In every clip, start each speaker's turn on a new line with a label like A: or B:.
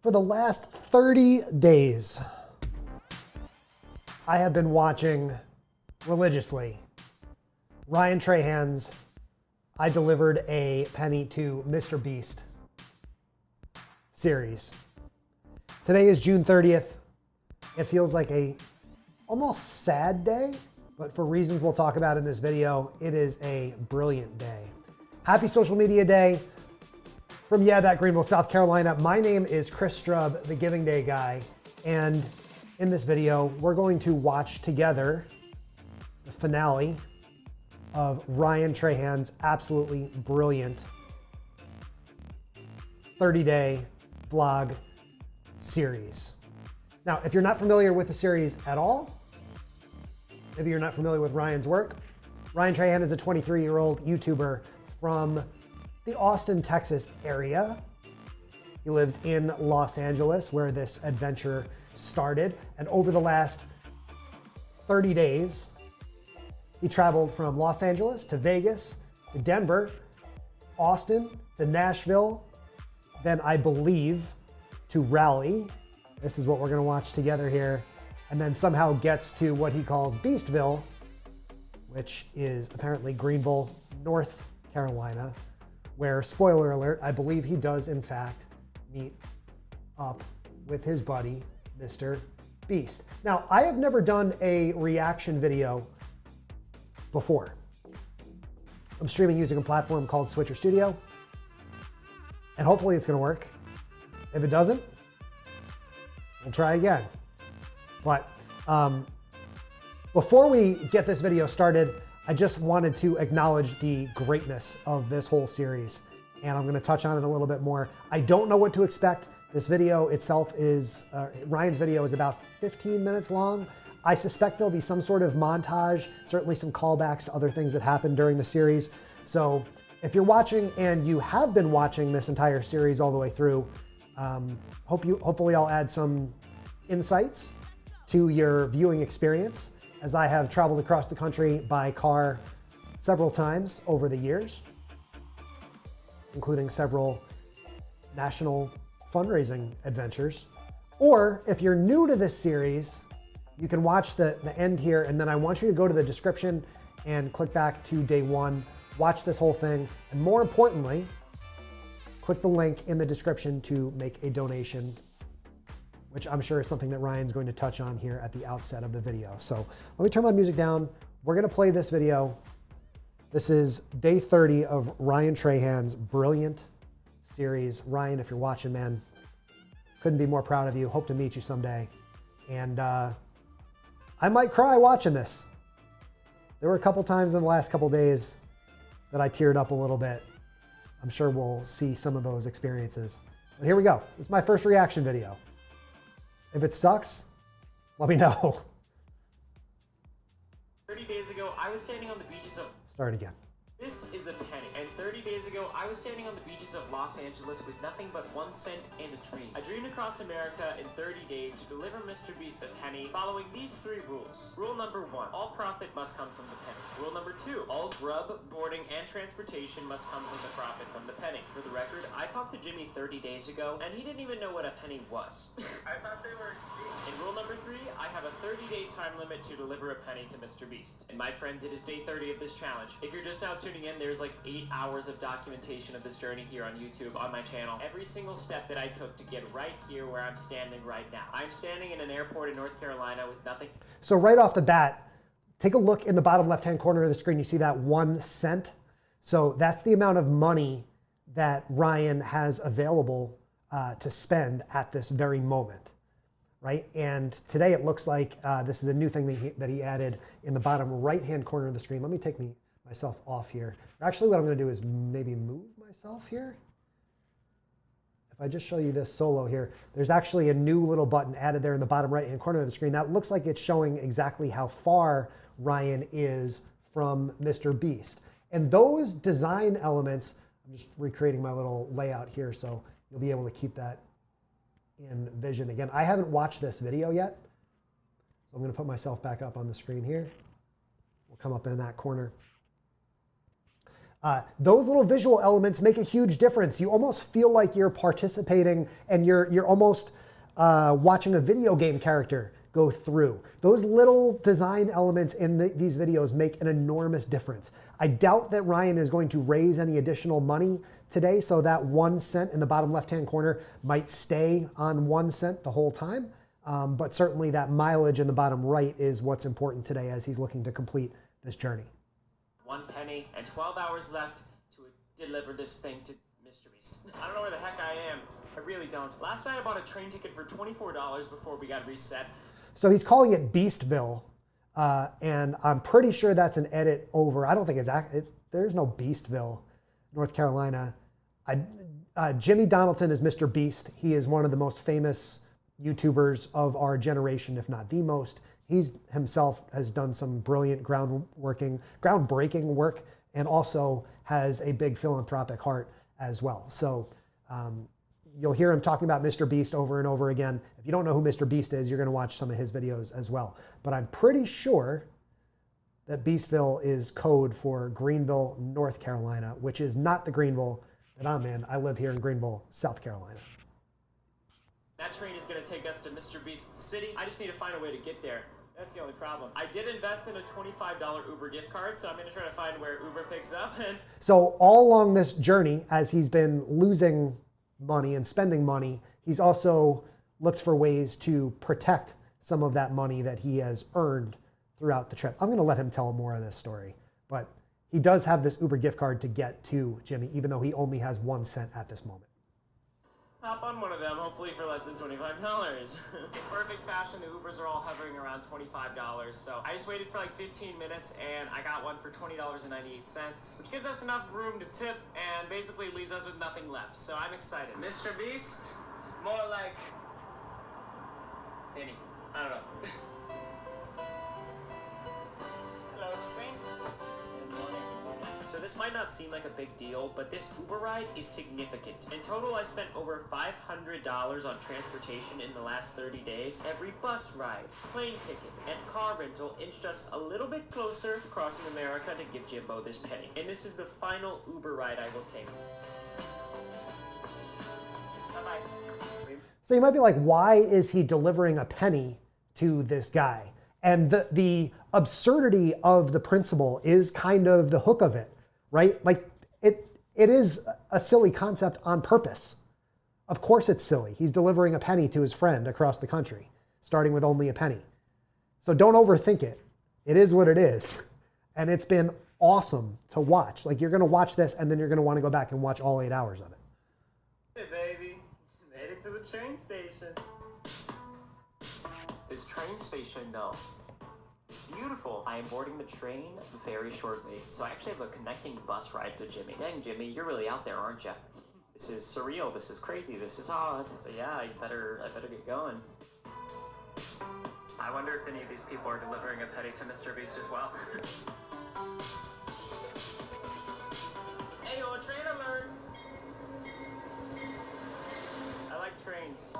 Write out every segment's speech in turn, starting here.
A: For the last 30 days, I have been watching religiously Ryan Trahan's I Delivered a Penny to Mr. Beast series. Today is June 30th. It feels like a almost sad day, but for reasons we'll talk about in this video, it is a brilliant day. Happy Social Media Day from that Greenville, South Carolina. My name is Chris Strub, the Giving Day guy, and in this video, we're going to watch together the finale of Ryan Trahan's absolutely brilliant 30-day vlog series. Now, if you're not familiar with the series at all, maybe you're not familiar with Ryan's work, Ryan Trahan is a 23-year-old YouTuber from the Austin, Texas area. He lives in Los Angeles, where this adventure started. And over the last 30 days, he traveled from Los Angeles to Vegas, to Denver, Austin, to Nashville, then I believe to Raleigh. This is what we're gonna watch together here. And then somehow gets to what he calls Beastville, which is apparently Greenville, North Carolina, where, spoiler alert, I believe he does in fact meet up with his buddy, Mr. Beast. Now, I have never done a reaction video before. I'm streaming using a platform called Switcher Studio, and hopefully it's gonna work. If it doesn't, we'll try again. But before we get this video started, I just wanted to acknowledge the greatness of this whole series, and I'm gonna touch on it a little bit more. I don't know what to expect. This video itself is, Ryan's video is about 15 minutes long. I suspect there'll be some sort of montage, certainly some callbacks to other things that happened during the series. So if you're watching and you have been watching this entire series all the way through, hopefully I'll add some insights to your viewing experience, as I have traveled across the country by car several times over the years, including several national fundraising adventures. Or if you're new to this series, you can watch the end here, and then I want you to go to the description and click back to day one, watch this whole thing, and more importantly, click the link in the description to make a donation, which I'm sure is something that Ryan's going to touch on here at the outset of the video. So let me turn my music down. We're gonna play this video. This is day 30 of Ryan Trahan's brilliant series. Ryan, if you're watching, man, couldn't be more proud of you. Hope to meet you someday. And I might cry watching this. There were a couple times in the last couple days that I teared up a little bit. I'm sure we'll see some of those experiences. But here we go. This is my first reaction video. If it sucks, let me know.
B: 30 days ago, I was standing on the beaches of...
A: Start again.
B: This is a penny. And 30 days ago, I was standing on the beaches of Los Angeles with nothing but 1 cent and a dream. I dreamed across America in 30 days to deliver Mr. Beast a penny, following these 3 rules. Rule number 1, all profit must come from the penny. Rule number 2, all grub, boarding, and transportation must come from the profit from the penny. For the record, I talked to Jimmy 30 days ago, and he didn't even know what a penny was. I thought they were cheap. And rule number 3, I have a 30-day time limit to deliver a penny to Mr. Beast. And my friends, it is day 30 of this challenge. If you're just now tuning in, there's like 8 hours of documentation of this journey here on YouTube on my channel. Every single step that I took to get right here where I'm standing right now. I'm standing in an airport in North Carolina with nothing.
A: So right off the bat, take a look in the bottom left-hand corner of the screen. You see that 1 cent? So that's the amount of money that Ryan has available to spend at this very moment, right? And today it looks like this is a new thing that he added in the bottom right-hand corner of the screen. Let me take myself off here. Actually, what I'm gonna do is maybe move myself here. If I just show you this solo here, there's actually a new little button added there in the bottom right-hand corner of the screen. That looks like it's showing exactly how far Ryan is from Mr. Beast. And those design elements, I'm just recreating my little layout here so you'll be able to keep that in vision. Again, I haven't watched this video yet, so I'm gonna put myself back up on the screen here. We'll come up in that corner. Those little visual elements make a huge difference. You almost feel like you're participating and you're almost watching a video game character go through. Those little design elements in these videos make an enormous difference. I doubt that Ryan is going to raise any additional money today, so that 1 cent in the bottom left-hand corner might stay on 1 cent the whole time. But certainly that mileage in the bottom right is what's important today as he's looking to complete this journey.
B: 1 penny and 12 hours left to deliver this thing to Mr. Beast. I don't know where the heck I am. I really don't. Last night I bought a train ticket for $24 before we got reset.
A: So he's calling it Beastville, and I'm pretty sure that's an edit over. I don't think there's no Beastville, North Carolina. Jimmy Donaldson is Mr. Beast. He is one of the most famous YouTubers of our generation, if not the most. He himself has done some brilliant groundbreaking work, and also has a big philanthropic heart as well. So you'll hear him talking about Mr. Beast over and over again. If you don't know who Mr. Beast is, you're going to watch some of his videos as well. But I'm pretty sure that Beastville is code for Greenville, North Carolina, which is not the Greenville that I'm in. I live here in Greenville, South Carolina.
B: That train is going to take us to Mr. Beast's city. I just need to find a way to get there. That's the only problem. I did invest in a $25 Uber gift card, so I'm going to try to find where Uber picks up.
A: So all along this journey, as he's been losing money and spending money, he's also looked for ways to protect some of that money that he has earned throughout the trip. I'm going to let him tell more of this story, but he does have this Uber gift card to get to Jimmy, even though he only has 1 cent at this moment.
B: Hop on one of them, hopefully for less than $25. In perfect fashion, the Ubers are all hovering around $25. So I just waited for like 15 minutes and I got one for $20.98, which gives us enough room to tip and basically leaves us with nothing left. So I'm excited. Mr. Beast, more like Penny. I don't know. Hello, Hussein. Good morning. So this might not seem like a big deal, but this Uber ride is significant. In total, I spent over $500 on transportation in the last 30 days. Every bus ride, plane ticket, and car rental inched us a little bit closer to crossing America to give Jimbo this penny. And this is the final Uber ride I will take. Bye-bye.
A: So you might be like, why is he delivering a penny to this guy? And the absurdity of the principle is kind of the hook of it, right? Like it is a silly concept on purpose. Of course it's silly. He's delivering a penny to his friend across the country, starting with only a penny. So don't overthink it. It is what it is. And it's been awesome to watch. Like you're going to watch this and then you're going to want to go back and watch all 8 hours of it.
B: Hey baby, made it to the train station. This train station though, it's beautiful. I am boarding the train very shortly, so I actually have a connecting bus ride to Jimmy. Dang, Jimmy, you're really out there, aren't you? This is surreal. This is crazy. This is odd. So yeah, I better get going. I wonder if any of these people are delivering a penny to Mr. Beast as well. Hey, yo, train alert! I like trains.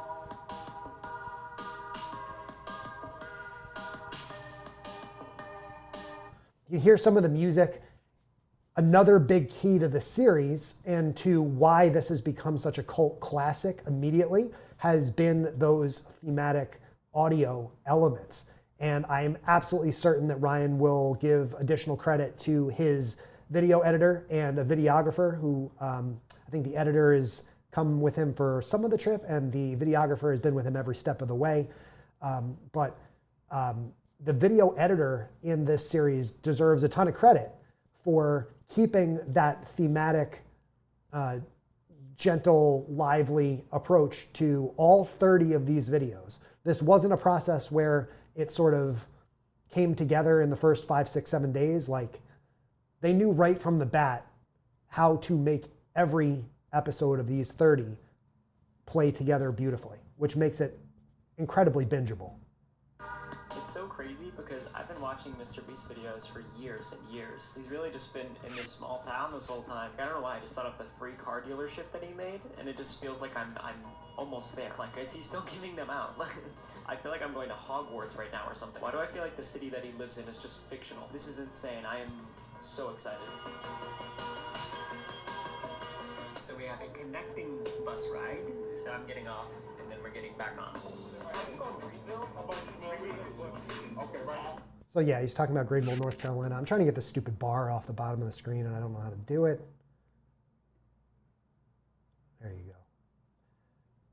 A: You hear some of the music. Another big key to the series and to why this has become such a cult classic immediately has been those thematic audio elements. And I am absolutely certain that Ryan will give additional credit to his video editor and a videographer who I think the editor has come with him for some of the trip and the videographer has been with him every step of the way. But the video editor in this series deserves a ton of credit for keeping that thematic, gentle, lively approach to all 30 of these videos. This wasn't a process where it sort of came together in the first 5, 6, 7 days. Like they knew right from the bat how to make every episode of these 30 play together beautifully, which makes it incredibly bingeable.
B: It's so crazy because I've been watching Mr. Beast videos for years and years. He's really just been in this small town this whole time. I don't know why, I just thought of the free car dealership that he made, and it just feels like I'm almost there. Like, is he still giving them out? I feel like I'm going to Hogwarts right now or something. Why do I feel like the city that he lives in is just fictional? This is insane. I am so excited. a connecting bus ride. So I'm getting off, and then we're getting back on.
A: So yeah, he's talking about Greenville, North Carolina. I'm trying to get this stupid bar off the bottom of the screen, and I don't know how to do it. There you go.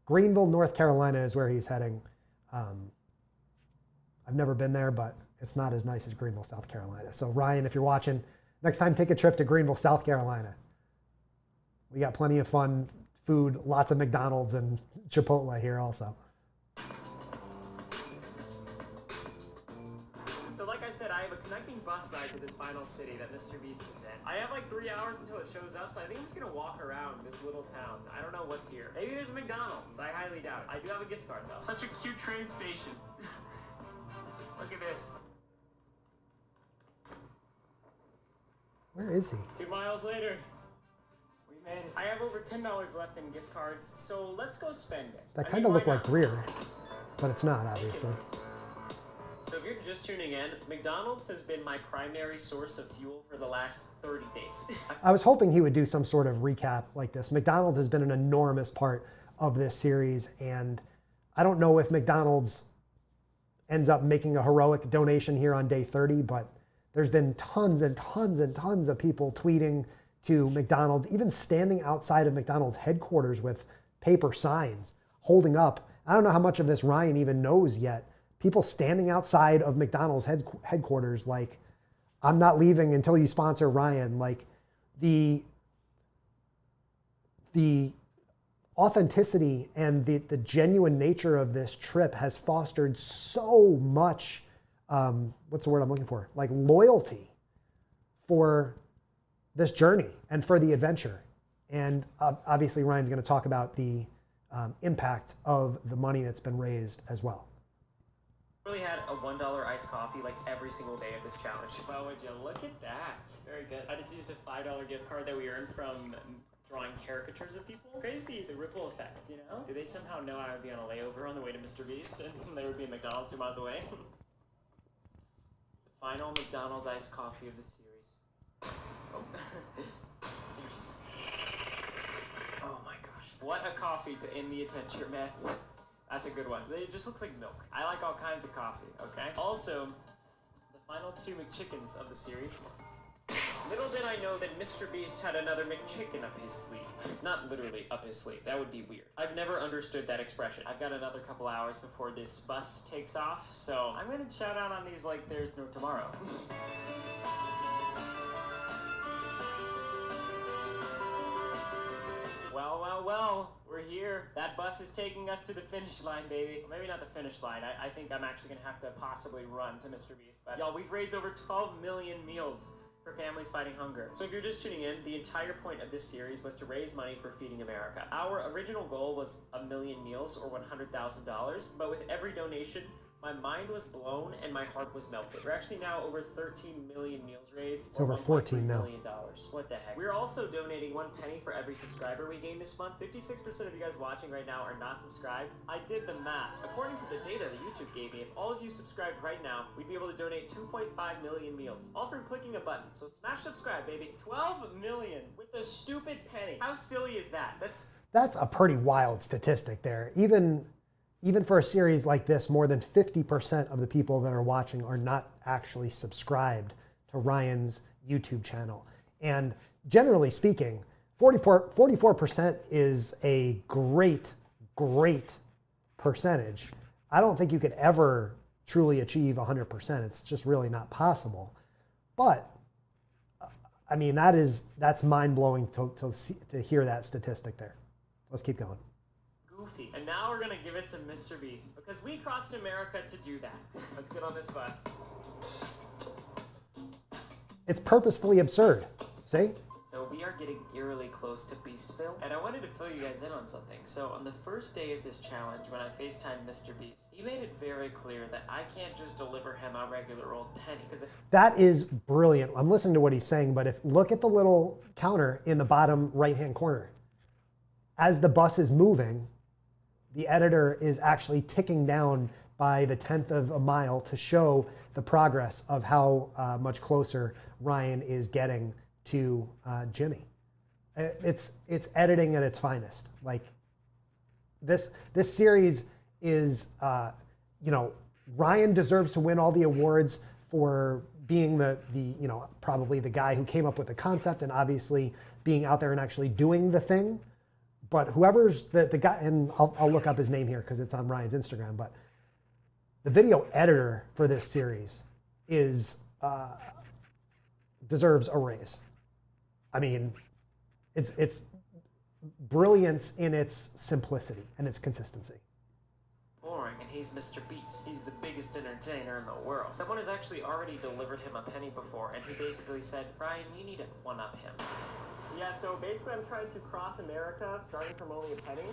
A: Greenville, North Carolina is where he's heading. I've never been there, but it's not as nice as Greenville, South Carolina. So Ryan, if you're watching, next time take a trip to Greenville, South Carolina. We got plenty of fun food, lots of McDonald's and Chipotle here also.
B: So like I said, I have a connecting bus ride to this final city that Mr. Beast is in. I have like 3 hours until it shows up, so I think I'm just gonna walk around this little town. I don't know what's here. Maybe there's a McDonald's. I highly doubt it. I do have a gift card though. Such a cute train station. Look at this.
A: Where is he?
B: 2 miles later. We made it. I have over $10 left in gift cards, so let's go spend it.
A: That kind of looked like Greer, but it's not, obviously.
B: So if you're just tuning in, McDonald's has been my primary source of fuel for the last 30 days.
A: I was hoping he would do some sort of recap like this. McDonald's has been an enormous part of this series, and I don't know if McDonald's ends up making a heroic donation here on day 30, but there's been tons and tons and tons of people tweeting to McDonald's, even standing outside of McDonald's headquarters with paper signs, holding up. I don't know how much of this Ryan even knows yet. People standing outside of McDonald's headquarters like, I'm not leaving until you sponsor Ryan. Like the authenticity and the genuine nature of this trip has fostered so much, what's the word I'm looking for? Like loyalty for this journey and for the adventure. And obviously Ryan's going to talk about the impact of the money that's been raised as well.
B: Really had a $1 iced coffee like every single day of this challenge. Well, would you look at that? Very good. I just used a $5 gift card that we earned from drawing caricatures of people. Crazy, the ripple effect, you know? Do they somehow know I would be on a layover on the way to Mr. Beast and there would be a McDonald's 2 miles away? The final McDonald's iced coffee of the series. Oh. Here's... Oh my gosh. What a coffee to end the adventure, man. That's a good one. It just looks like milk. I like all kinds of coffee, okay? Also, the final 2 McChickens of the series. Little did I know that Mr. Beast had another McChicken up his sleeve. Not literally up his sleeve. That would be weird. I've never understood that expression. I've got another couple hours before this bus takes off, so I'm gonna chow down on these like there's no tomorrow. Well, we're here. That bus is taking us to the finish line, baby. Well, maybe not the finish line. I think I'm actually gonna have to possibly run to Mr. Beast. But y'all, we've raised over 12 million meals for families fighting hunger. So if you're just tuning in, the entire point of this series was to raise money for Feeding America. Our original goal was 1 million meals or $100,000, but with every donation, my mind was blown and my heart was melted. We're actually now over 13 million meals raised.
A: It's over 14 now.
B: $1.3 million. What the heck? We're also donating 1 penny for every subscriber we gain this month. 56% of you guys watching right now are not subscribed. I did the math. According to the data that YouTube gave me, if all of you subscribed right now, we'd be able to donate 2.5 million meals. All from clicking a button. So smash subscribe, baby. 12 million with a stupid penny. How silly is that? That's
A: a pretty wild statistic there. Even for a series like this, more than 50% of the people that are watching are not actually subscribed to Ryan's YouTube channel. And generally speaking, 44% is a great percentage. I don't think you could ever truly achieve 100%. It's just really not possible. But I mean, that's mind-blowing to hear that statistic there. Let's keep going.
B: Goofy. And now we're gonna give it to Mr. Beast because we crossed America to do that. Let's get on this bus.
A: It's purposefully absurd. See?
B: So we are getting eerily close to Beastville, and I wanted to fill you guys in on something. So on the first day of this challenge, when I FaceTimed Mr. Beast, he made it very clear that I can't just deliver him a regular old penny.
A: That is brilliant. I'm listening to what he's saying, but look at the little counter in the bottom right-hand corner. As the bus is moving, the editor is actually ticking down by the 10th of a mile to show the progress of how much closer Ryan is getting to Jimmy. It's editing at its finest. Like this series is, you know, Ryan deserves to win all the awards for being the you know, probably the guy who came up with the concept and obviously being out there and actually doing the thing. But whoever's the guy, and I'll look up his name here because it's on Ryan's Instagram, but the video editor for this series is deserves a raise. I mean, it's brilliance in its simplicity and its consistency.
B: Boring, and he's Mr. Beast. He's the biggest entertainer in the world. Someone has actually already delivered him a penny before, and he basically said, Ryan, you need to one-up him. Yeah, so basically I'm trying to cross America, starting from only a penny,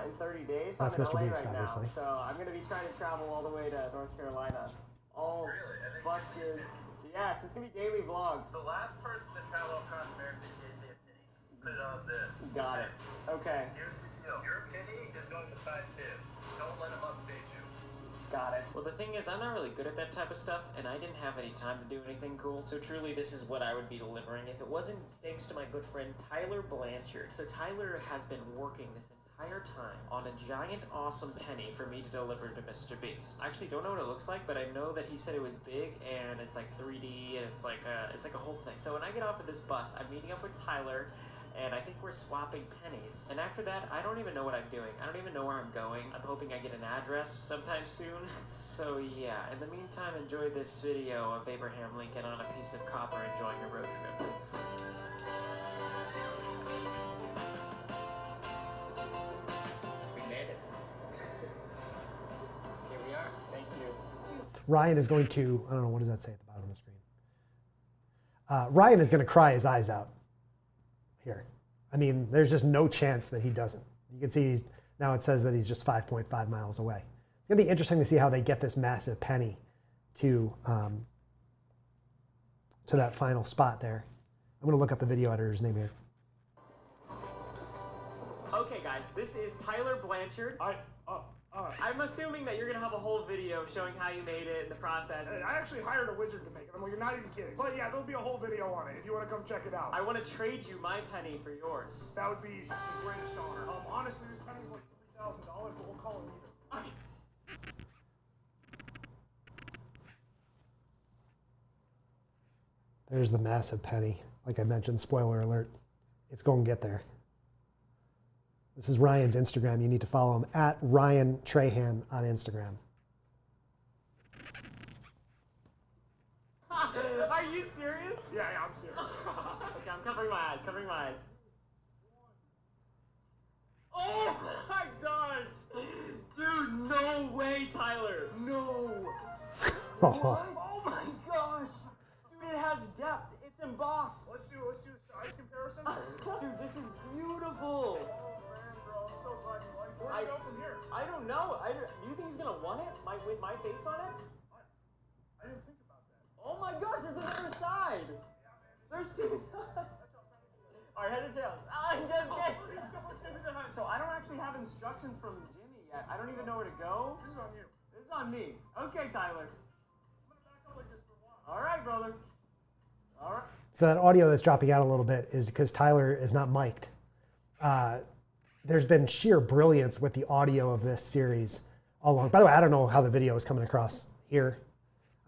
B: in 30 days.
A: That's
B: I'm in
A: Mr.
B: LA
A: Beast,
B: right
A: obviously.
B: now, so I'm going to be trying to travel all the way to North Carolina. All buses. Yes, it's going to be daily vlogs.
C: The last person to travel across America gave me a penny. Put it on this.
B: Got it. Okay.
C: Here's the deal. Your penny is going beside his. Don't let him upstage you.
B: Got it. Well, the thing is, I'm not really good at that type of stuff, and I didn't have any time to do anything cool. So truly, this is what I would be delivering if it wasn't thanks to my good friend Tyler Blanchard. So Tyler has been working this entire time on a giant awesome penny for me to deliver to Mr. Beast. I actually don't know what it looks like, but I know that he said it was big and it's like 3D and it's like a whole thing. So when I get off of this bus, I'm meeting up with Tyler, and I think we're swapping pennies. And after that, I don't even know what I'm doing. I don't even know where I'm going. I'm hoping I get an address sometime soon. So yeah, in the meantime, enjoy this video of Abraham Lincoln on a piece of copper enjoying a road trip. We made it. Here we are. Thank you.
A: Ryan is going to, I don't know, what does that say at the bottom of the screen? Ryan is going to cry his eyes out here. I mean, there's just no chance that he doesn't. You can see now it says that he's just 5.5 miles away. It's going to be interesting to see how they get this massive penny to that final spot there. I'm going to look up the video editor's name here.
B: Okay, guys, this is Tyler Blanchard. I'm assuming that you're gonna have a whole video showing how you made it, the process.
D: I actually hired a wizard to make it. Well, you're not even kidding. But yeah, there'll be a whole video on it if you want to come check it out.
B: I want to trade you my penny for yours.
D: That would be the greatest honor. Honestly, this penny's like $3,000, but we'll call it even.
A: There's the massive penny. Like I mentioned, spoiler alert, it's going to get there. This is Ryan's Instagram. You need to follow him at Ryan Trahan on Instagram.
B: Are you serious?
D: Yeah, I'm serious.
B: Okay, I'm covering my eyes, Oh my gosh! Dude, no way, Tyler! No! What? Oh my gosh! Dude, it has depth. It's embossed.
D: Let's do a size comparison.
B: Dude, this is beautiful.
D: Oh man, bro, I'm so glad you like it. Where do you go from here?
B: I don't know. Do you think he's gonna want it? With my face on it?
D: I didn't think about that.
B: Oh my gosh, there's another side. There's two sides. Alright, head or tails? I'm just kidding. So I don't actually have instructions from Jimmy yet. I don't even know where to go.
D: This is on you.
B: This is on me. Okay, Tyler.
D: I'm gonna back up like this for a while.
B: Alright, brother. Alright.
A: So that audio that's dropping out a little bit is because Tyler is not mic'd. There's been sheer brilliance with the audio of this series all along. By the way, I don't know how the video is coming across here.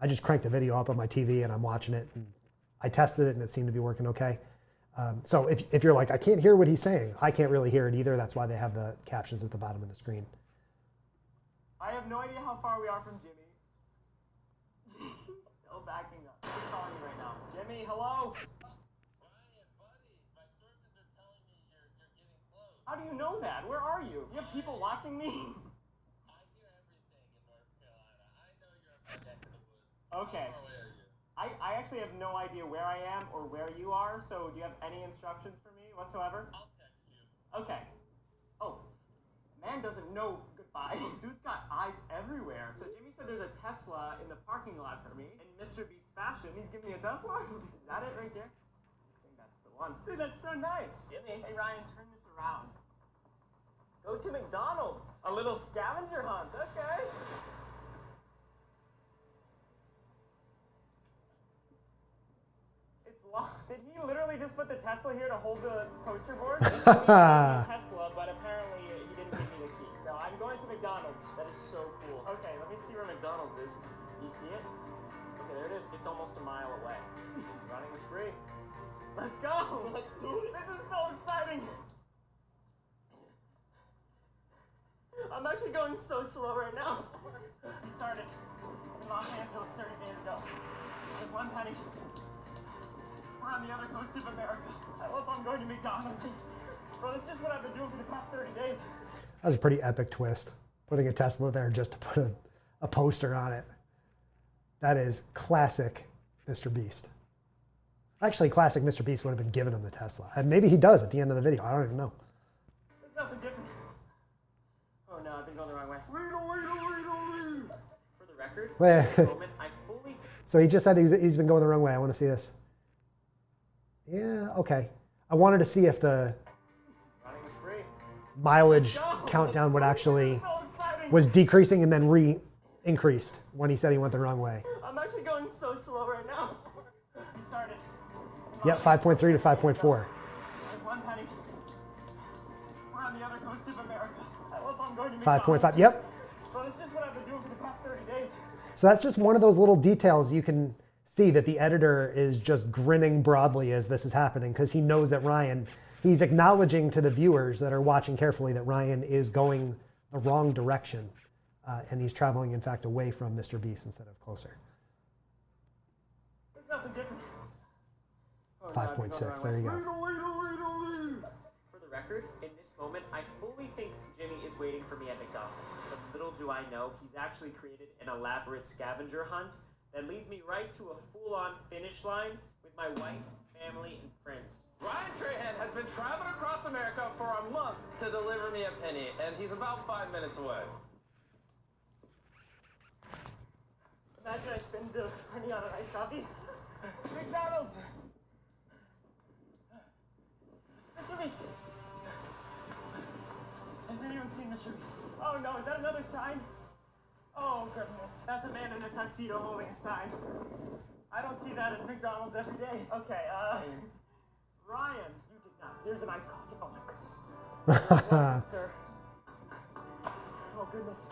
A: I just cranked the video up on my TV and I'm watching it. And I tested it and it seemed to be working okay. So if you're like, I can't hear what he's saying, I can't really hear it either. That's why they have the captions at the bottom of the screen.
B: I have no idea how far we are from Jimmy. He's still backing up. He's calling me right now. Jimmy, hello?
C: Ryan, buddy, my sources are telling me you're getting close.
B: How do you know that? Where are you? Do you have people watching me?
C: I hear everything in North Carolina. I know you're a neck of the woods.
B: Okay.
C: How far away are you?
B: I actually have no idea where I am or where you are, so do you have any instructions for me whatsoever?
C: I'll text you.
B: Okay. Oh, man doesn't know goodbye. Dude's got eyes everywhere. So Jimmy said there's a Tesla in the parking lot for me. In Mr. Beast fashion, he's giving me a Tesla? Is that it right there? I think that's the one. Dude, that's so nice. Jimmy, hey Ryan, turn this around. Go to McDonald's. A little scavenger hunt, okay. It's Did he literally just put the Tesla here to hold the poster board? He told me to get a Tesla, but apparently he didn't give me the key. So I'm going to McDonald's. That is so cool. Okay, let me see where McDonald's is. Do you see it? Okay, there it is. It's almost a mile away. Running is free. Let's go! Let's do it! This is so exciting! I'm actually going so slow right now. We started in Los Angeles 30 days ago with 1 penny. We're on the other coast of America. I love I'm going to McDonald's. Bro, this is just what I've been doing for the past 30 days.
A: That was a pretty epic twist. Putting a Tesla there just to put a poster on it. That is classic Mr. Beast. Actually, classic Mr. Beast would have been giving him the Tesla. And maybe he does at the end of the video. I don't even know.
B: There's nothing different. Oh no, I've been going the wrong way. For the record,
A: Wait.
B: at this moment, I fully...
A: So he just said he's been going the wrong way. I want to see this. Yeah, okay. I wanted to see if the
B: Running is free.
A: mileage countdown would actually was decreasing and then increased when he said he went the wrong way.
B: I'm actually going so slow right now. We started.
A: Yep, 5.3 to 5.4.
B: With 1 penny. We're on the other coast of America. I love I'm going to
A: 5.5, yep.
B: Bro, this is just what I've been doing for the past 30 days.
A: So that's just one of those little details you can see that the editor is just grinning broadly as this is happening because he knows that Ryan, he's acknowledging to the viewers that are watching carefully that Ryan is going the wrong direction and he's traveling, in fact, away from Mr. Beast instead of closer.
B: There's nothing different. Oh,
A: 5.6, there you go.
B: For the record, in this moment, I fully think Jimmy is waiting for me at McDonald's. But little do I know, he's actually created an elaborate scavenger hunt that leads me right to a full-on finish line with my wife, family, and friends.
C: Ryan Trahan has been traveling across America for a month to deliver me a penny, and he's about 5 minutes away.
B: Imagine I spend the penny on an iced coffee. McDonald's! Mr. Beast! Has anyone seen Mr. Beast? Oh no, is that another sign? Oh goodness, that's a man in a tuxedo holding a sign. I don't see that at McDonald's every day. Okay, Ryan, you did not. There's an iced coffee. Oh my goodness. Yes, sir. Oh goodness.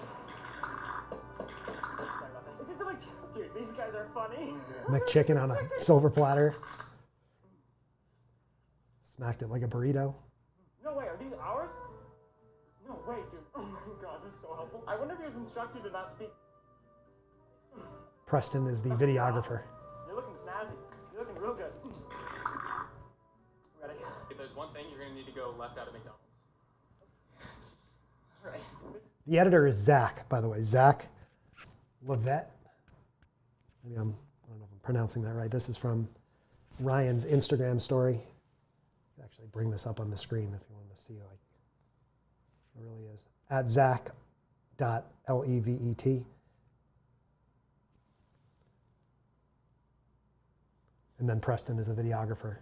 B: Sorry about that. Is this a dude, these guys are funny.
A: McChicken on a silver platter. Smacked it like a burrito.
B: No way, are these ours? No way, dude. Oh my god, this is so helpful. I wonder if he was instructed to not speak.
A: Preston is the videographer.
B: You're looking snazzy. You're looking real good. Ready?
C: If there's one thing, you're going to need to go left out of McDonald's.
B: All right.
A: The editor is Zach, by the way. Zach Levette. Maybe I don't know if I'm pronouncing that right. This is from Ryan's Instagram story. I can actually bring this up on the screen if you want to see like it really is. At Zach.levet. And then Preston is the videographer.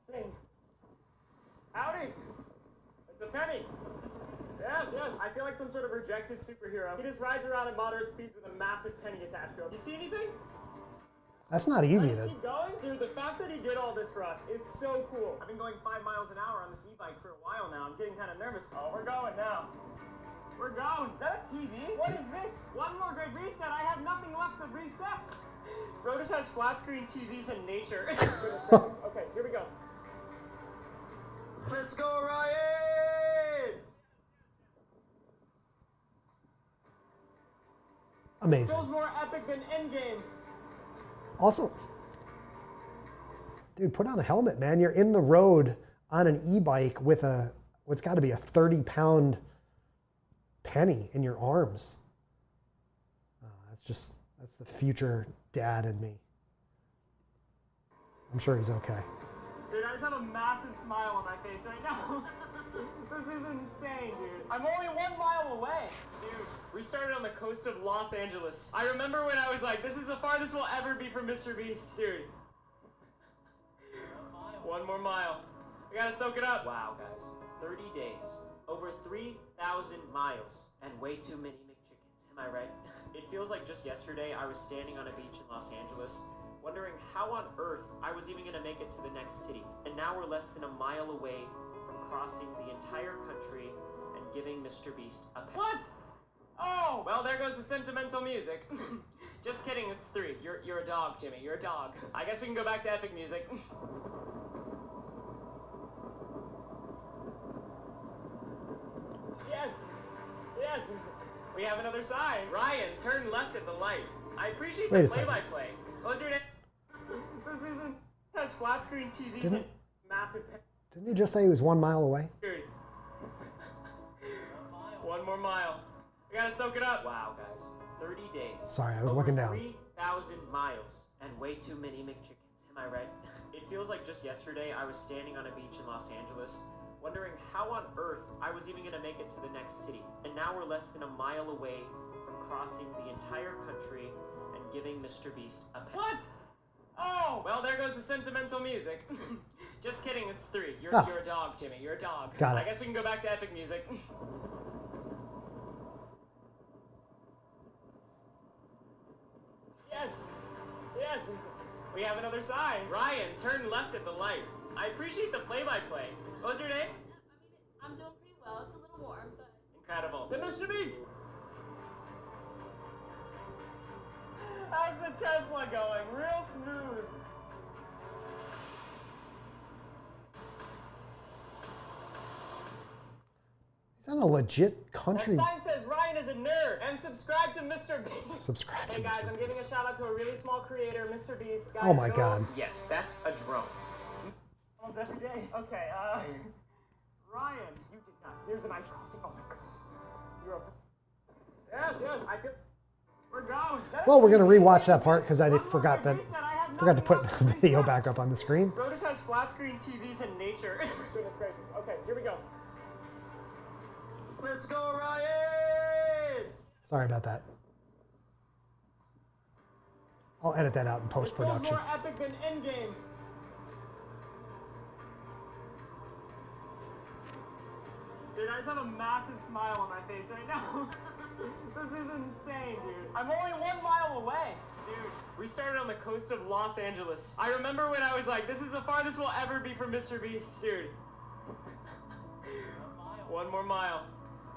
B: Sing. Howdy. It's a penny. Yes, yes. I feel like some sort of rejected superhero. He just rides around at moderate speeds with a massive penny attached to him. You see anything?
A: That's not easy.
B: Let's keep going. Dude, the fact that he did all this for us is so cool. I've been going 5 miles an hour on this e-bike for a while now. I'm getting kind of nervous. Oh, we're going now. We're going. Is that a TV? What is this? One more great reset. I have nothing left to reset. Bro just has flat screen TVs in nature. Okay, here we go. Let's go, Ryan!
A: Amazing.
B: This feels more epic than Endgame.
A: Also, dude, put on a helmet, man. You're in the road on an e-bike with what's got to be a 30-pound penny in your arms. That's the future dad in me. I'm sure he's okay.
B: Dude, I just have a massive smile on my face right now. This is insane, dude. I'm only 1 mile away. Dude, we started on the coast of Los Angeles. I remember when I was like, this is the farthest we'll ever be from Mr. Beast, dude. 1 more mile. We gotta soak it up. Wow, guys. 30 days. Over 3,000 miles. And way too many McChickens. Am I right? It feels like just yesterday I was standing on a beach in Los Angeles wondering how on earth I was even gonna make it to the next city. And now we're less than a mile away from crossing the entire country and giving Mr. Beast a pet. What? Oh, well, there goes the sentimental music. Just kidding, it's 3. You're a dog, Jimmy. You're a dog. I guess we can go back to epic music. Yes. Yes. We have another sign. Ryan, turn left at the light. I appreciate
A: Wait
B: the
A: a second.
B: play-by-play. What's your name? This isn't... has flat screen TVs
A: Didn't-
B: and massive...
A: Didn't he just say he was 1 mile away?
B: Dude. 1 more mile. We gotta soak it up. Wow, guys. 30 days.
A: Sorry, I was
B: Over
A: looking down.
B: 3,000 miles and way too many McChickens. Am I right? It feels like just yesterday I was standing on a beach in Los Angeles, wondering how on earth I was even gonna make it to the next city. And now we're less than a mile away from crossing the entire country and giving Mr. Beast a pet. What? Oh, well, there goes the sentimental music. Just kidding, it's 3. You're a dog, Jimmy. You're a dog.
A: Got it.
B: I guess we can go back to epic music. Yes. Yes. We have another sign. Ryan, turn left at the light. I appreciate the play-by-play. What's your name?
E: I'm doing pretty well. It's a little warm, but...
B: Incredible. The Mr. Beast! How's the Tesla going? Real smooth.
A: He's on a legit country.
B: That sign says Ryan is a nerd and subscribe to Mr. Beast.
A: Subscribe to
B: Hey guys,
A: Mr.
B: I'm giving a
A: Beast.
B: shout out to a really small creator, Mr. Beast. Guys,
A: Oh my God.
B: Yes, that's a drone. Every day. Okay, Ryan, you did not. Here's a nice coffee. Oh my goodness. You're up. Yes, yes. I feel. We're going.
A: Well, we're gonna rewatch that part because I forgot to put the video back up on the screen.
B: Rotus has flat screen TVs in nature. Goodness gracious. Okay, here we go. Let's go, Ryan!
A: Sorry about that. I'll edit that out in
B: This feels
A: post-production.
B: more epic than Endgame. Dude, I just have a massive smile on my face right now. This is insane, dude. I'm only 1 mile away. Dude, we started on the coast of Los Angeles. I remember when I was like, this is the farthest we'll ever be from Mr. Beast. Dude. 1 more mile.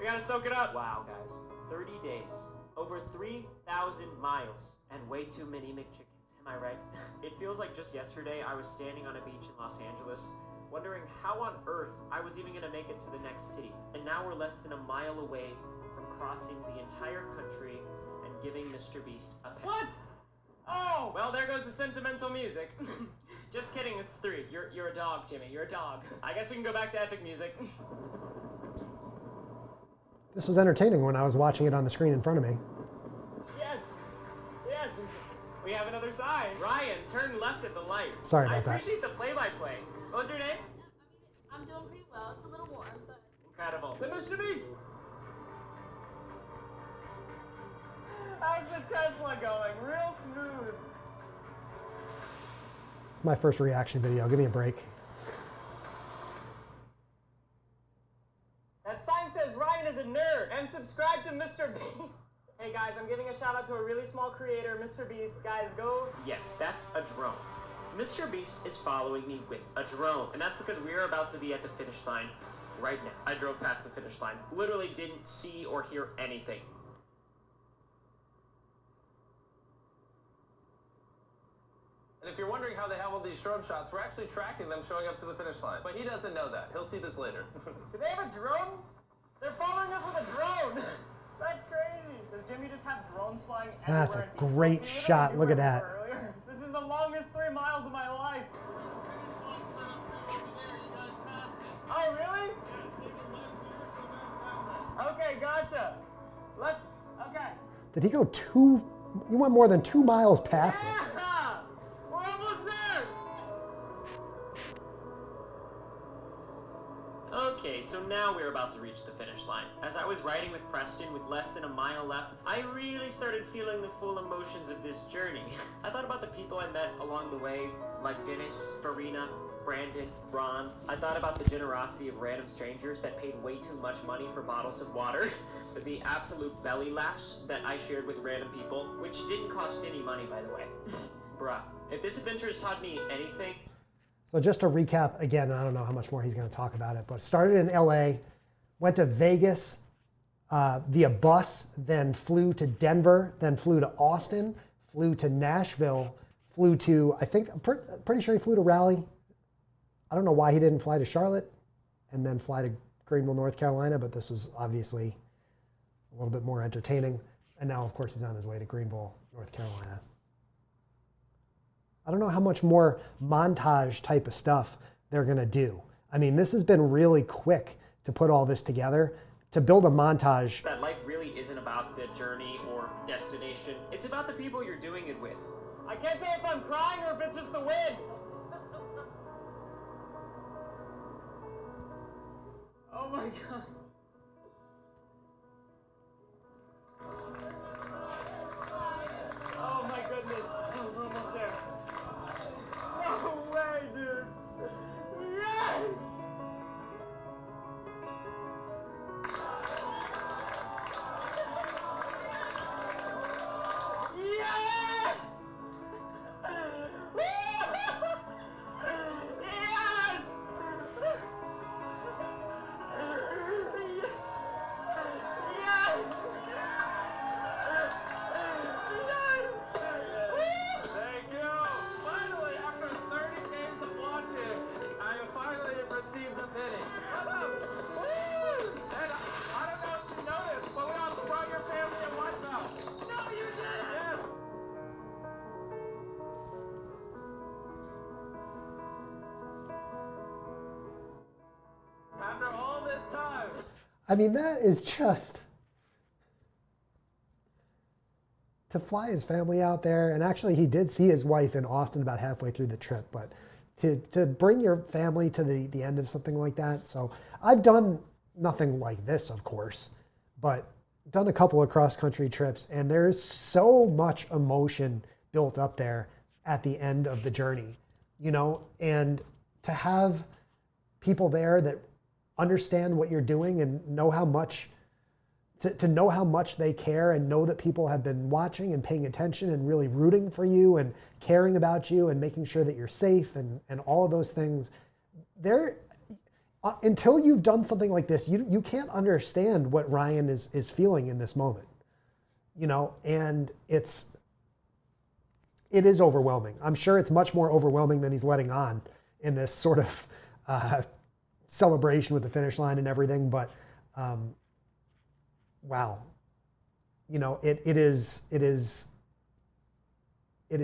B: We gotta soak it up. Wow, guys. 30 days. Over 3,000 miles. And way too many McChickens. Am I right? It feels like just yesterday I was standing on a beach in Los Angeles, wondering how on earth I was even gonna make it to the next city. And now we're less than a mile away from crossing the entire country and giving Mr. Beast a pet. What? Oh, well, there goes the sentimental music. Just kidding, it's 3. You're a dog, Jimmy. You're a dog. I guess we can go back to epic music.
A: This was entertaining when I was watching it on the screen in front of me.
B: Yes. Yes. We have another sign. Ryan, turn left at the light.
A: Sorry about
B: I
A: that.
B: appreciate the play-by-play. What's your name?
E: I'm doing pretty well. It's a little warm, but...
B: Incredible. The Mr. Beast! How's the Tesla going? Real smooth.
A: It's my first reaction video. Give me a break.
B: That sign says Ryan is a nerd and subscribe to Mr. Beast. Hey guys, I'm giving a shout out to a really small creator, Mr. Beast. Guys, go. Yes, that's a drone. Mr. Beast is following me with a drone, and that's because we're about to be at the finish line right now. I drove past the finish line. Literally didn't see or hear anything.
C: And if you're wondering how they have all these Strub shots, we're actually tracking them showing up to the finish line. But he doesn't know that. He'll see this later.
B: Do they have a drone? They're following us with a drone! That's crazy. Does Jimmy just have drones flying everywhere?
A: That's a
B: in Beast
A: great
B: Mode? He literally
A: shot.
B: knew
A: Look at
B: where we
A: that.
B: were earlier. This is the longest 3 miles of my life. Oh, really? Okay, gotcha. Okay.
A: Did he go 2? He went more than 2 miles past it.
B: Yeah! We're almost there! Okay, so now we're about to reach the finish line. As I was riding with Preston with less than a mile left, I really started feeling the full emotions of this journey. I thought about the people I met along the way, like Dennis, Farina, Brandon, Ron. I thought about the generosity of random strangers that paid way too much money for bottles of water. The absolute belly laughs that I shared with random people, which didn't cost any money, by the way. Bruh, if this adventure has taught me anything...
A: So just to recap, again, I don't know how much more he's going to talk about it, but started in LA, went to Vegas via bus, then flew to Denver, then flew to Austin, flew to Nashville, flew to, I think, I'm pretty sure he flew to Raleigh. I don't know why he didn't fly to Charlotte and then fly to Greenville, North Carolina, but this was obviously a little bit more entertaining. And now, of course, he's on his way to Greenville, North Carolina. I don't know how much more montage type of stuff they're going to do. I mean, this has been really quick to put all this together, to build a montage.
B: That life really isn't about the journey or destination. It's about the people you're doing it with. I can't tell if I'm crying or if it's just the wind. Oh my god. Oh my goodness. Oh, we're almost there. No way, dude. Yes! Yes! Yes!
C: Thank you. Finally, after 30 games of watching, I have finally received a penny. Woo! And I don't know if you noticed, but we also brought your family and wife out. No, you didn't. Yes. After all this time.
A: I mean, that is just to fly his family out there. And actually, he did see his wife in Austin about halfway through the trip, but to bring your family to the end of something like that. So I've done nothing like this, of course, but done a couple of cross-country trips, and there's so much emotion built up there at the end of the journey, you know, and to have people there that understand what you're doing and know how much, to know how much they care and know that people have been watching and paying attention and really rooting for you and caring about you and making sure that you're safe and all of those things. Until you've done something like this, you can't understand what Ryan is feeling in this moment, you know, and it is overwhelming. I'm sure it's much more overwhelming than he's letting on in this sort of celebration with the finish line and everything, but wow, you know, it is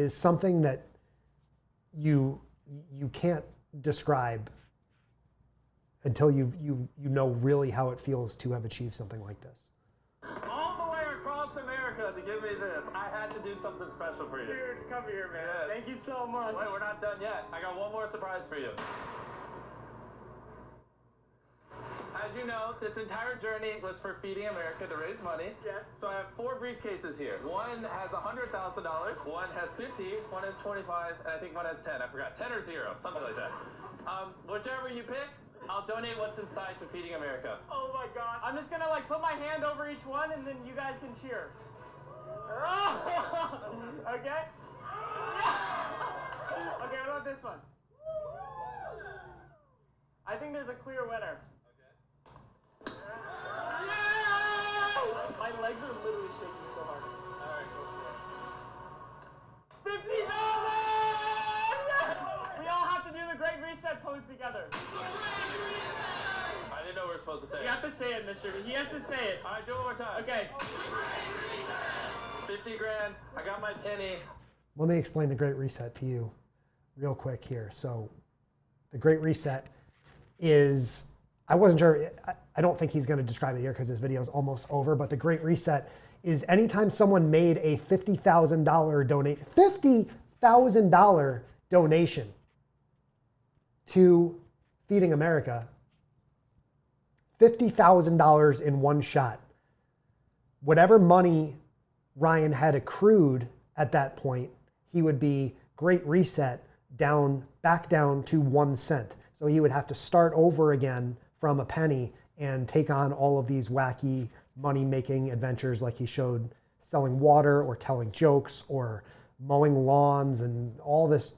A: something that you can't describe until you know really how it feels to have achieved something like this.
C: All the way across America to give me this. I had to do something special for you.
B: Dude, come here, man.
C: Yeah.
B: Thank you so much.
C: Wait, we're not done yet. I got one more surprise for you. As you know, this entire journey was for Feeding America to raise money.
B: Yes.
C: So I have 4 briefcases here. One has $100,000, one has 50, one has 25, and I think one has 10. I forgot, 10 or 0, something like that. Whichever you pick, I'll donate what's inside to Feeding America.
B: Oh my god. I'm just gonna like put my hand over each one and then you guys can cheer. Okay? Okay, what about this one? I think there's a clear winner. Okay. Yes! My legs are literally shaking so hard. Alright, go for it. $50! Yes! We all have to do the Great Reset pose together.
C: I didn't know we were supposed to say it.
B: You have to say it, Mr. B. He has to say it.
C: All right, do it one more time.
B: Okay.
C: 50 grand. I got my penny.
A: Let me explain the Great Reset to you real quick here. So the Great Reset is, I wasn't sure, I don't think he's going to describe it here because this video is almost over, but the Great Reset is anytime someone made a $50,000 donation to Feeding America, $50,000 in one shot. Whatever money Ryan had accrued at that point, he would be Great Reset back down to 1 cent. So he would have to start over again from a penny and take on all of these wacky money-making adventures like he showed selling water or telling jokes or mowing lawns and all this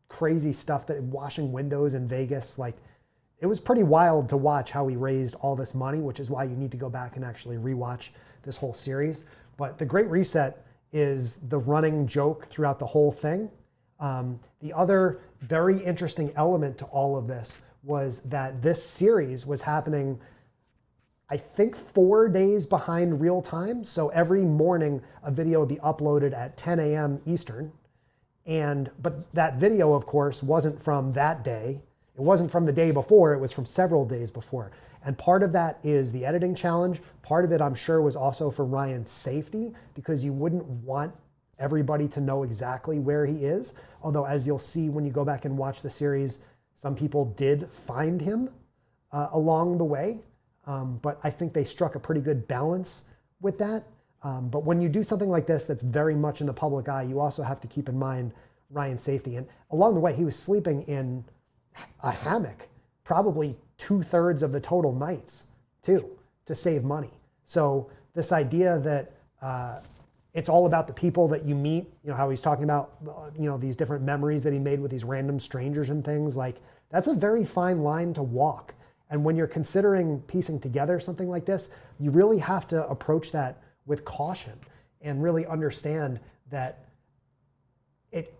A: crazy stuff, that washing windows in Vegas. Like, it was pretty wild to watch how he raised all this money, which is why you need to go back and actually rewatch this whole series. But the Great Reset is the running joke throughout the whole thing. The other very interesting element to all of this was that this series was happening, I think, 4 days behind real time. So every morning a video would be uploaded at 10 a.m. Eastern. But that video, of course, wasn't from that day. It wasn't from the day before. It was from several days before. And part of that is the editing challenge. Part of it, I'm sure, was also for Ryan's safety, because you wouldn't want everybody to know exactly where he is. Although, as you'll see when you go back and watch the series, some people did find him along the way. But I think they struck a pretty good balance with that. But when you do something like this that's very much in the public eye, you also have to keep in mind Ryan's safety. And along the way, he was sleeping in a hammock probably 2/3 of the total nights too, to save money. So this idea that it's all about the people that you meet, you know, how he's talking about, you know, these different memories that he made with these random strangers and things, like, that's a very fine line to walk. And when you're considering piecing together something like this, you really have to approach that with caution and really understand that it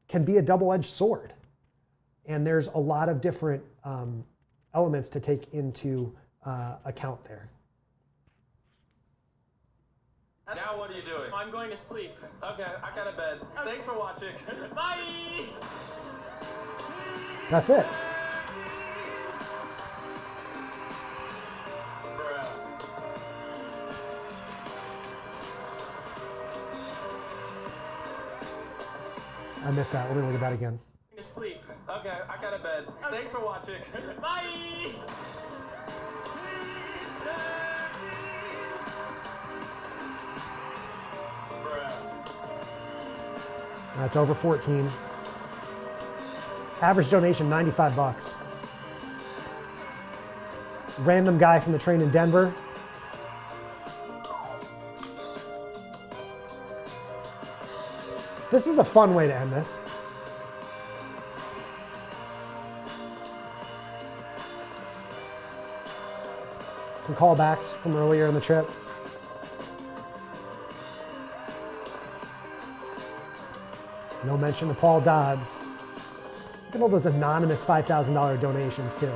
A: can be a double-edged sword. And there's a lot of different elements to take into account there.
C: Now what are you doing?
B: I'm going to sleep.
C: Okay, I got to bed. Thanks for watching.
B: Bye!
A: That's it. I missed that. Let me look at that again.
B: To sleep.
C: Okay, I got to bed. Thanks for watching.
B: Bye!
A: That's over 14. Average donation, $95. Random guy from the train in Denver. This is a fun way to end this. Some callbacks from earlier in the trip. No mention of Paul Dodds. Look at all those anonymous $5,000 donations too.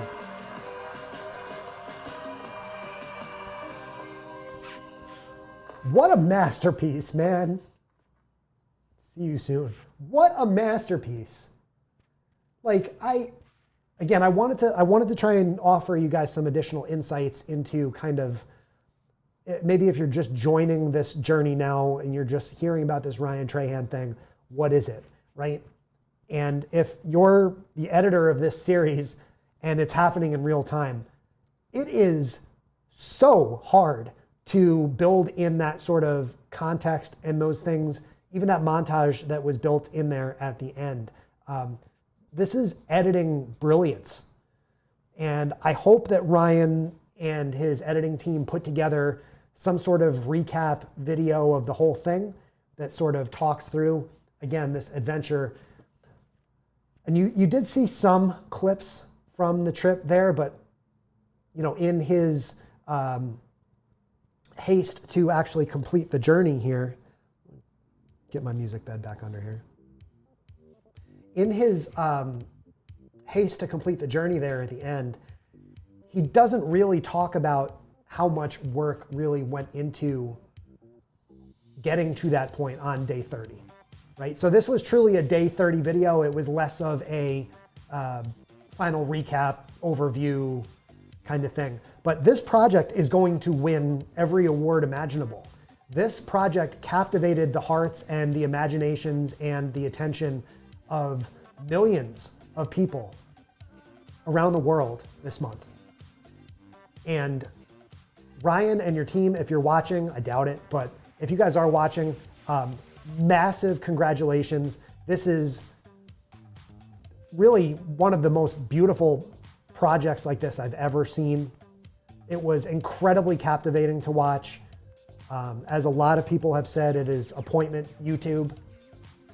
A: What a masterpiece, man. See you soon. What a masterpiece. Like, I wanted to try and offer you guys some additional insights into kind of, maybe if you're just joining this journey now and you're just hearing about this Ryan Trahan thing, what is it, right? And if you're the editor of this series and it's happening in real time, it is so hard to build in that sort of context and those things, even that montage that was built in there at the end. This is editing brilliance. And I hope that Ryan and his editing team put together some sort of recap video of the whole thing that sort of talks through, again, this adventure. And you did see some clips from the trip there, but you know, in his haste to actually complete the journey here, get my music bed back under here. In his haste to complete the journey there at the end, he doesn't really talk about how much work really went into getting to that point on day 30, right? So this was truly a day 30 video. It was less of a final recap, overview kind of thing. But this project is going to win every award imaginable. This project captivated the hearts and the imaginations and the attention of millions of people around the world this month. And Ryan and your team, if you're watching, I doubt it, but if you guys are watching, massive congratulations. This is really one of the most beautiful projects like this I've ever seen. It was incredibly captivating to watch. As a lot of people have said, it is appointment YouTube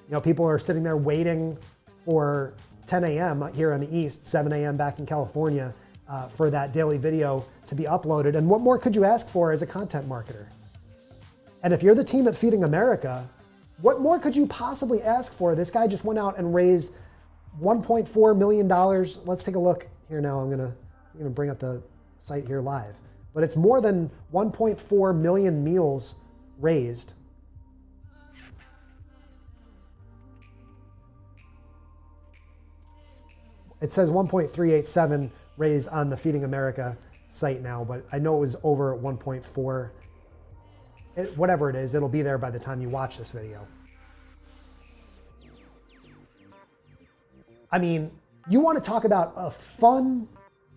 A: You know, people are sitting there waiting for 10 a.m. here on the East, 7 a.m. back in California for that daily video to be uploaded. And what more could you ask for as a content marketer? And if you're the team at Feeding America, what more could you possibly ask for? This guy just went out and raised $1.4 million. Let's take a look here now. I'm gonna bring up the site here live. But it's more than 1.4 million meals raised. It says 1.387 raised on the Feeding America site now, but I know it was over 1.4. Whatever it is, it'll be there by the time you watch this video. I mean, you want to talk about a fun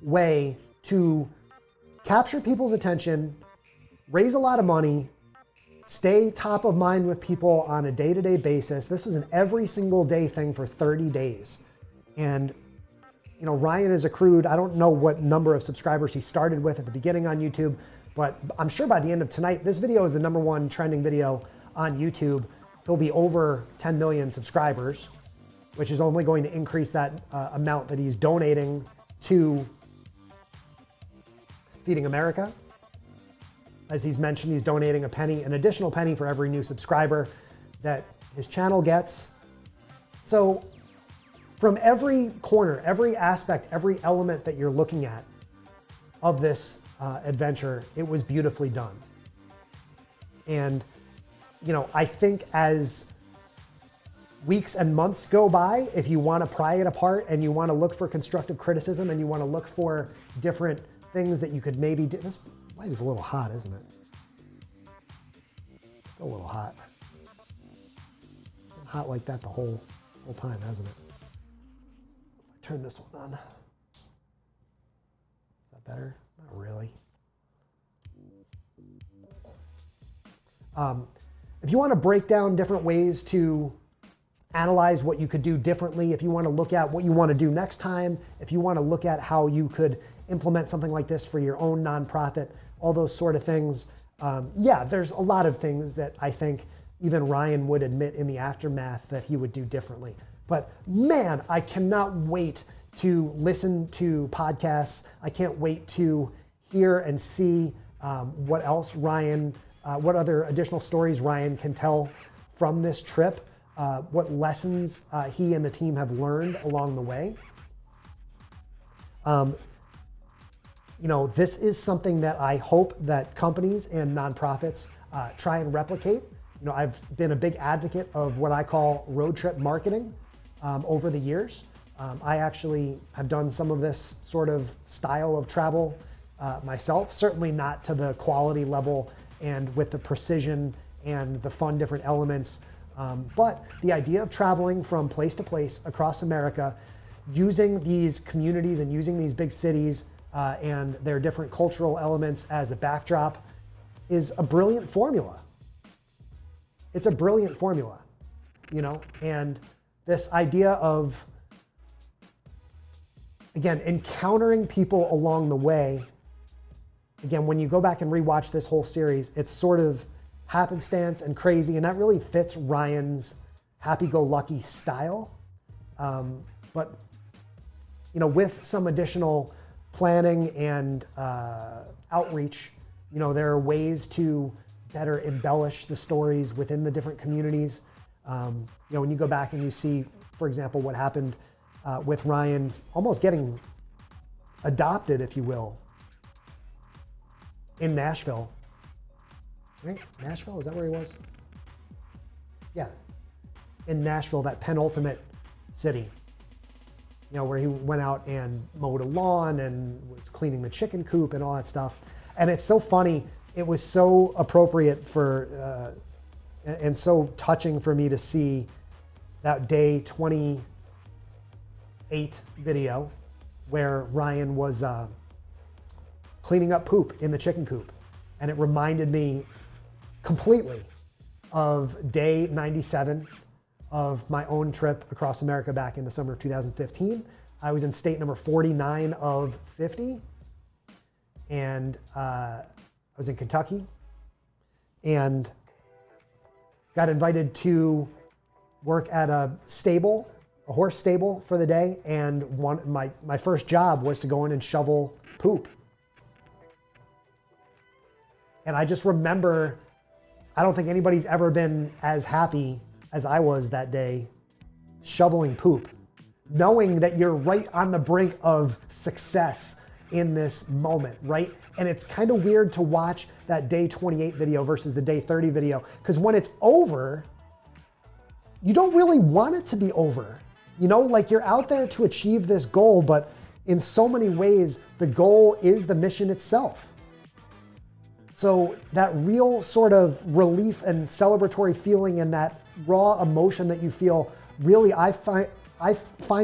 A: way to capture people's attention, raise a lot of money, stay top of mind with people on a day-to-day basis. This was an every single day thing for 30 days. And you know, Ryan has accrued, I don't know what number of subscribers he started with at the beginning on YouTube, but I'm sure by the end of tonight, this video is the #1 trending video on YouTube. He'll be over 10 million subscribers, which is only going to increase that amount that he's donating to Feeding America. As he's mentioned, he's donating an additional penny for every new subscriber that his channel gets. So from every corner, every aspect, every element that you're looking at of this adventure, it was beautifully done. And, you know, I think as weeks and months go by, if you want to pry it apart and you want to look for constructive criticism and you want to look for different things that you could maybe do. This light is a little hot, isn't it? Still a little hot. It's been hot like that the whole time, hasn't it? Turn this one on. Is that better? Not really. If you want to break down different ways to analyze what you could do differently, if you want to look at what you want to do next time, if you want to look at how you could implement something like this for your own nonprofit, all those sort of things. Yeah, there's a lot of things that I think even Ryan would admit in the aftermath that he would do differently. But man, I cannot wait to listen to podcasts. I can't wait to hear and see what else Ryan, what other additional stories Ryan can tell from this trip, what lessons he and the team have learned along the way. You know, this is something that I hope that companies and nonprofits try and replicate. You know, I've been a big advocate of what I call road trip marketing over the years. I actually have done some of this sort of style of travel myself, certainly not to the quality level and with the precision and the fun different elements. But the idea of traveling from place to place across America, using these communities and using these big cities and their different cultural elements as a backdrop is a brilliant formula. It's a brilliant formula, you know, and this idea of, again, encountering people along the way. Again, when you go back and rewatch this whole series, it's sort of happenstance and crazy, and that really fits Ryan's happy-go-lucky style. But, you know, with some additional planning and outreach, you know, there are ways to better embellish the stories within the different communities. You know, when you go back and you see, for example, what happened with Ryan's almost getting adopted, if you will, in Nashville. Right? Nashville, is that where he was? Yeah, in Nashville, that penultimate city. You know, where he went out and mowed a lawn and was cleaning the chicken coop and all that stuff. And it's so funny. It was so appropriate for, and so touching for me to see that day 28 video where Ryan was cleaning up poop in the chicken coop. And it reminded me completely of day 97 of my own trip across America back in the summer of 2015. I was in state number 49 of 50. And I was in Kentucky and got invited to work at a stable, a horse stable for the day, and my first job was to go in and shovel poop. And I just remember, I don't think anybody's ever been as happy as I was that day shoveling poop, knowing that you're right on the brink of success in this moment, right? And it's kind of weird to watch that day 28 video versus the day 30 video, because when it's over, you don't really want it to be over. You know, like you're out there to achieve this goal, but in so many ways, the goal is the mission itself. So that real sort of relief and celebratory feeling and that raw emotion that you feel, really, I find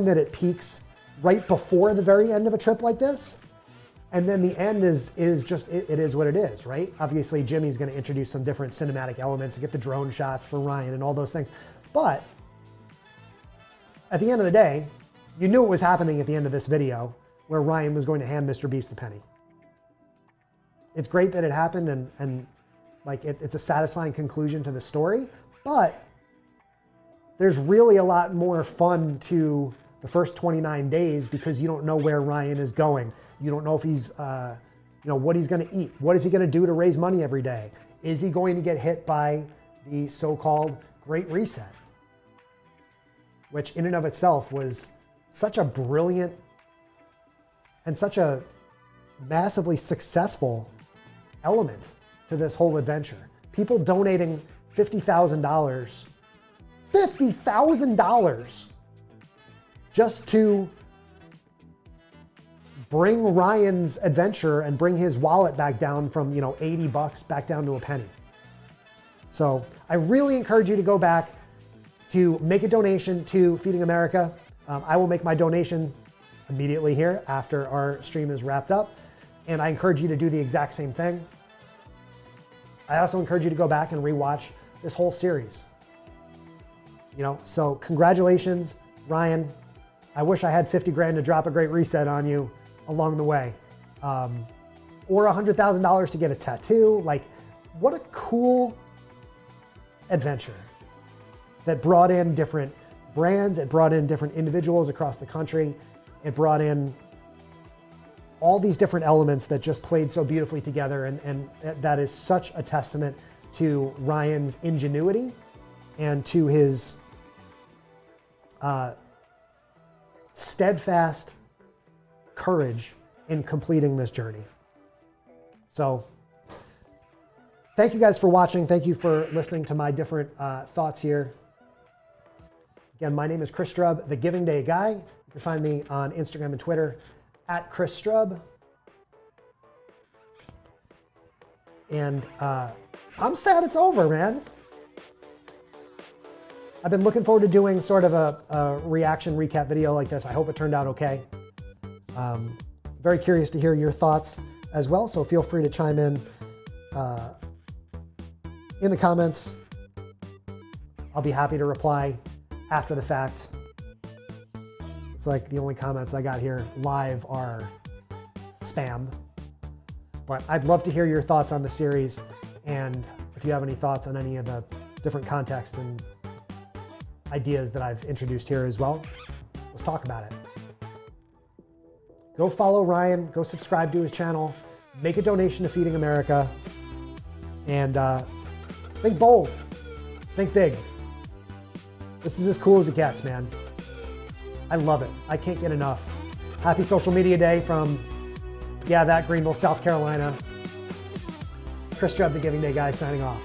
A: that it peaks right before the very end of a trip like this. And then the end is just, it is what it is, right? Obviously, Jimmy's going to introduce some different cinematic elements and get the drone shots for Ryan and all those things. But at the end of the day, you knew what was happening at the end of this video, where Ryan was going to hand Mr. Beast the penny. It's great that it happened, and like it's a satisfying conclusion to the story, but there's really a lot more fun to the first 29 days because you don't know where Ryan is going. You don't know if he's, what he's going to eat. What is he going to do to raise money every day? Is he going to get hit by the so-called Great Reset? Which in and of itself was such a brilliant and such a massively successful element to this whole adventure. People donating $50,000, $50,000 just to bring Ryan's adventure and bring his wallet back down from, $80 back down to a penny. So I really encourage you to go back to make a donation to Feeding America. I will make my donation immediately here after our stream is wrapped up. And I encourage you to do the exact same thing. I also encourage you to go back and rewatch this whole series. So congratulations, Ryan. I wish I had 50 grand to drop a Great Reset on you along the way. Or $100,000 to get a tattoo. Like, what a cool adventure that brought in different brands. It brought in different individuals across the country. It brought in all these different elements that just played so beautifully together. And that is such a testament to Ryan's ingenuity and to his steadfast courage in completing this journey. So thank you guys for watching. Thank you for listening to my different thoughts here. Again, my name is Chris Strub, the Giving Day Guy. You can find me on Instagram and Twitter at Chris Strub. And I'm sad it's over, man. I've been looking forward to doing sort of a reaction recap video like this. I hope it turned out okay. Very curious to hear your thoughts as well, so feel free to chime in the comments. I'll be happy to reply after the fact. It's like the only comments I got here live are spam. But I'd love to hear your thoughts on the series, and if you have any thoughts on any of the different context and ideas that I've introduced here as well, let's talk about it. Go follow Ryan, go subscribe to his channel, make a donation to Feeding America, and think bold, think big. This is as cool as it gets, man. I love it. I can't get enough. Happy Social Media Day from, that Greenville, South Carolina. Chris Strub, the Giving Day Guy, signing off.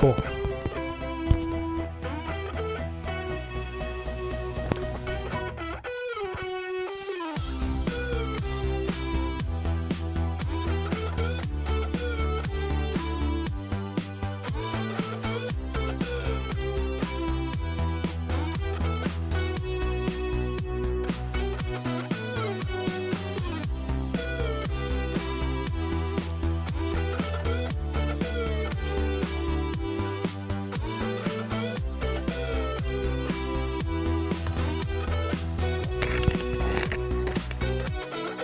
A: Cool.